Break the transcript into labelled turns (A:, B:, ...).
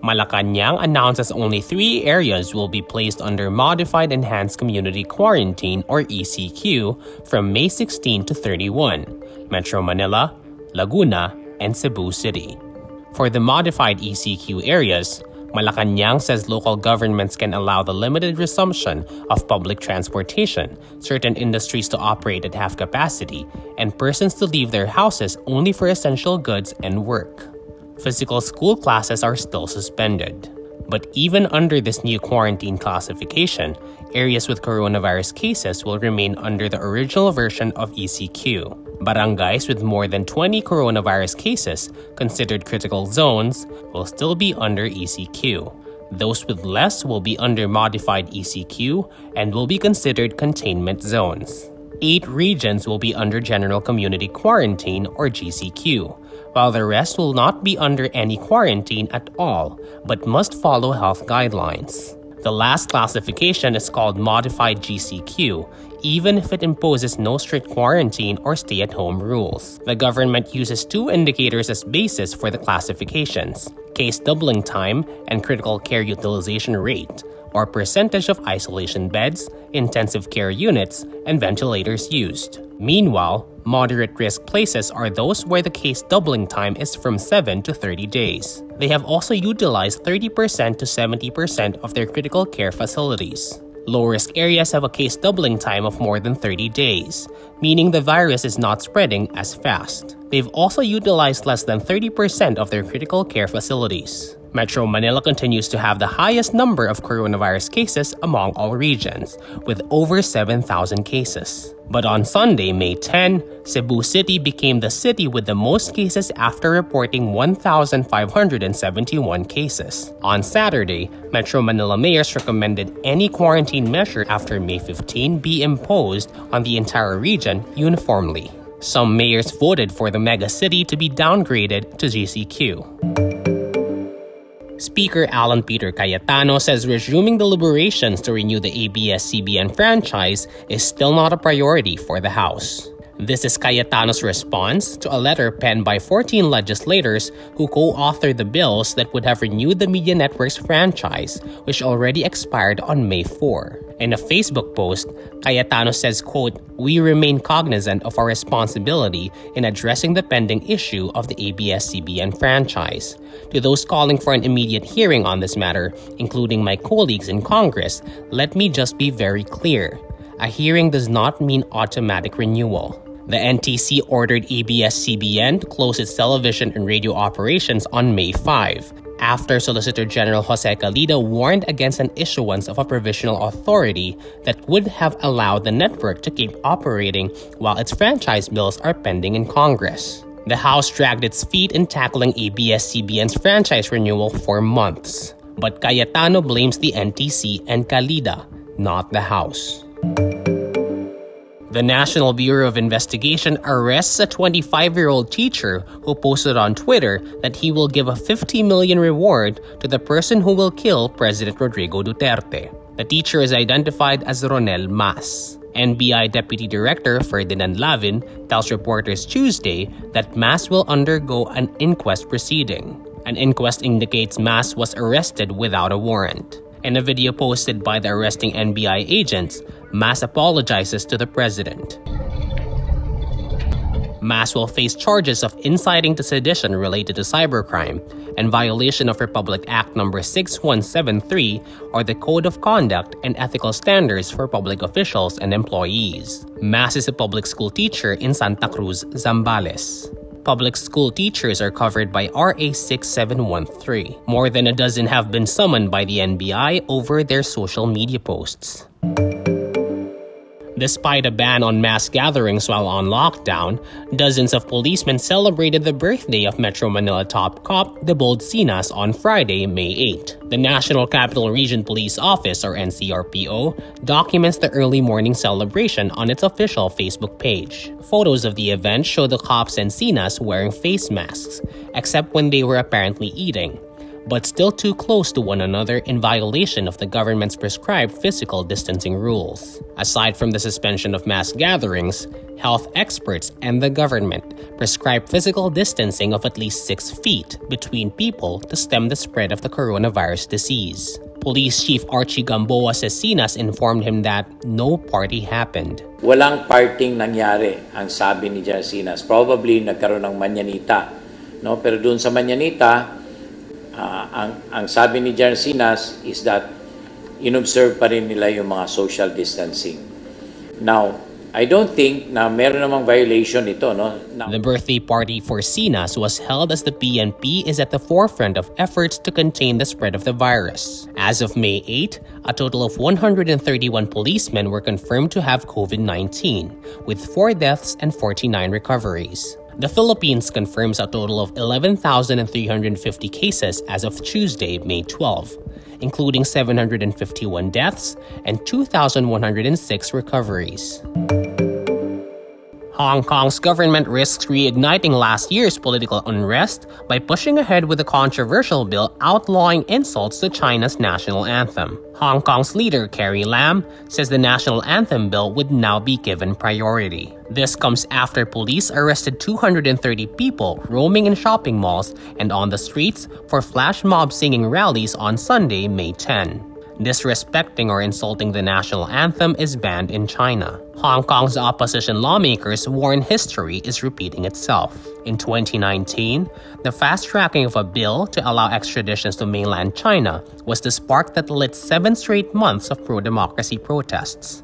A: Malacañang announces only 3 areas will be placed under Modified Enhanced Community Quarantine or ECQ from May 16 to 31, Metro Manila, Laguna, and Cebu City. For the modified ECQ areas, Malacañang says local governments can allow the limited resumption of public transportation, certain industries to operate at half capacity, and persons to leave their houses only for essential goods and work. Physical school classes are still suspended. But even under this new quarantine classification, areas with coronavirus cases will remain under the original version of ECQ. Barangays with more than 20 coronavirus cases, considered critical zones, will still be under ECQ. Those with less will be under modified ECQ and will be considered containment zones. 8 regions will be under General Community Quarantine or GCQ, while the rest will not be under any quarantine at all, but must follow health guidelines. The last classification is called Modified GCQ, even if it imposes no strict quarantine or stay-at-home rules. The government uses 2 indicators as basis for the classifications: case doubling time and critical care utilization rate, or percentage of isolation beds, intensive care units, and ventilators used. Meanwhile, moderate risk places are those where the case doubling time is from 7 to 30 days. They have also utilized 30% to 70% of their critical care facilities. Low-risk areas have a case doubling time of more than 30 days, meaning the virus is not spreading as fast. They've also utilized less than 30% of their critical care facilities. Metro Manila continues to have the highest number of coronavirus cases among all regions, with over 7,000 cases. But on Sunday, May 10, Cebu City became the city with the most cases after reporting 1,571 cases. On Saturday, Metro Manila mayors recommended any quarantine measure after May 15 be imposed on the entire region uniformly. Some mayors voted for the mega city to be downgraded to GCQ. Speaker Alan Peter Cayetano says resuming deliberations to renew the ABS-CBN franchise is still not a priority for the House. This is Cayetano's response to a letter penned by 14 legislators who co-authored the bills that would have renewed the media network's franchise, which already expired on May 4. In a Facebook post, Cayetano says, quote, "We remain cognizant of our responsibility in addressing the pending issue of the ABS-CBN franchise. To those calling for an immediate hearing on this matter, including my colleagues in Congress, let me just be very clear. A hearing does not mean automatic renewal." The NTC ordered ABS-CBN to close its television and radio operations on May 5, after Solicitor General Jose Calida warned against an issuance of a provisional authority that would have allowed the network to keep operating while its franchise bills are pending in Congress. The House dragged its feet in tackling ABS-CBN's franchise renewal for months. But Cayetano blames the NTC and Calida, not the House. The National Bureau of Investigation arrests a 25-year-old teacher who posted on Twitter that he will give a 50 million reward to the person who will kill President Rodrigo Duterte. The teacher is identified as Ronel Mas. NBI Deputy Director Ferdinand Lavin tells reporters Tuesday that Mas will undergo an inquest proceeding. An inquest indicates Mas was arrested without a warrant. In a video posted by the arresting NBI agents, Mas apologizes to the president. Mas will face charges of inciting to sedition related to cybercrime and violation of Republic Act No. 6173 or the Code of Conduct and Ethical Standards for Public Officials and Employees. Mas is a public school teacher in Santa Cruz, Zambales. Public school teachers are covered by RA 6713. More than a dozen have been summoned by the NBI over their social media posts. Despite a ban on mass gatherings while on lockdown, dozens of policemen celebrated the birthday of Metro Manila top cop Debold Sinas on Friday, May 8. The National Capital Region Police Office, or NCRPO, documents the early morning celebration on its official Facebook page. Photos of the event show the cops and Sinas wearing face masks, except when they were apparently eating. but still too close to one another in violation of the government's prescribed physical distancing rules. Aside from the suspension of mass gatherings, health experts and the government prescribe physical distancing of at least 6 feet between people to stem the spread of the coronavirus disease. Police Chief Archie Gamboa Cecinas informed him that no party happened.
B: Walang parting nangyari, ang sabi ni Cecinas. Probably nagkaroon ng manyanita. No? Pero dun sa manyanita, ang sabi ni Cecinas is that inobserve pa rin nila yung mga social distancing. Now, I don't think na meron namang violation ito, no?
A: The birthday party for Cinas was held as the PNP is at the forefront of efforts to contain the spread of the virus. As of May 8, a total of 131 policemen were confirmed to have COVID-19, with 4 deaths and 49 recoveries. The Philippines confirms a total of 11,350 cases as of Tuesday, May 12, including 751 deaths and 2,106 recoveries. Hong Kong's government risks reigniting last year's political unrest by pushing ahead with a controversial bill outlawing insults to China's national anthem. Hong Kong's leader, Carrie Lam, says the national anthem bill would now be given priority. This comes after police arrested 230 people roaming in shopping malls and on the streets for flash mob singing rallies on Sunday, May 10. Disrespecting or insulting the national anthem is banned in China. Hong Kong's opposition lawmakers warn history is repeating itself. In 2019, the fast-tracking of a bill to allow extraditions to mainland China was the spark that lit 7 straight months of pro-democracy protests.